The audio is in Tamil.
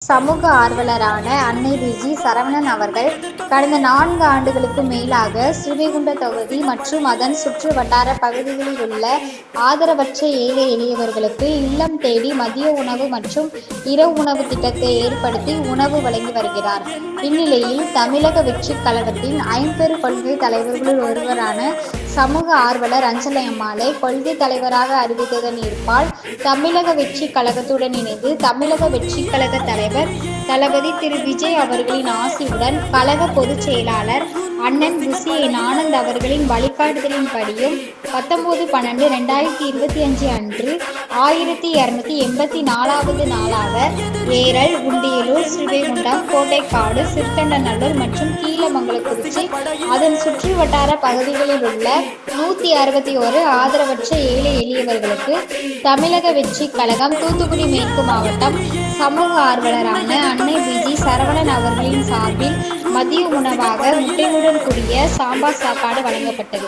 சமூக ஆர்வலரான அன்னை விஜி சரவணன் அவர்கள் கடந்த 4 ஆண்டுகளுக்கு மேலாக ஸ்ரீவைகுண்டம் தொகுதி மற்றும் அதன் சுற்று வட்டார பகுதிகளில் உள்ள ஆதரவற்ற ஏழை எளியவர்களுக்கு இல்லம் தேடி மதிய உணவு மற்றும் இரவு உணவு திட்டத்தை ஏற்படுத்தி உணவு வழங்கி வருகிறார். இந்நிலையில் தமிழக வெற்றிக் கழகத்தின் ஐம்பெரு கொள்கை தலைவர்களுள் ஒருவரான சமூக ஆர்வலர் அஞ்சலை அம்மாளை கொள்கை தலைவராக அறிவித்ததன் ஈர்ப்பால் தமிழக வெற்றிக் கழகத்துடன் இணைந்து தமிழக வெற்றிக் கழக தலைவர் தளபதி திரு விஜய் அவர்களின் ஆசியுடன் கழக பொதுச் செயலாளர் அண்ணன் புசி ஆனந்த் அவர்களின் வழிகாட்டுதலின்படியும் 19/12/2025 அன்று 1284வது நாளாக ஏரல், குண்டியலூர், ஸ்ரீவைகுண்டம், கோட்டைக்காடு, சிறுத்தண்டநல்லூர் மற்றும் கீழமங்கலக்குறிச்சி அதன் சுற்று வட்டார பகுதிகளில் உள்ள 161 ஆதரவற்ற ஏழை எளியவர்களுக்கு தமிழக வெற்றிக் கழகம் தூத்துக்குடி மேற்கு மாவட்டம் சமூக ஆர்வலரான அன்னை விஜி சரவணன் அவர்களின் சார்பில் மதிய உணவாக முட்டையுடன் கூடிய சாம்பார் சாப்பாடு வழங்கப்பட்டது.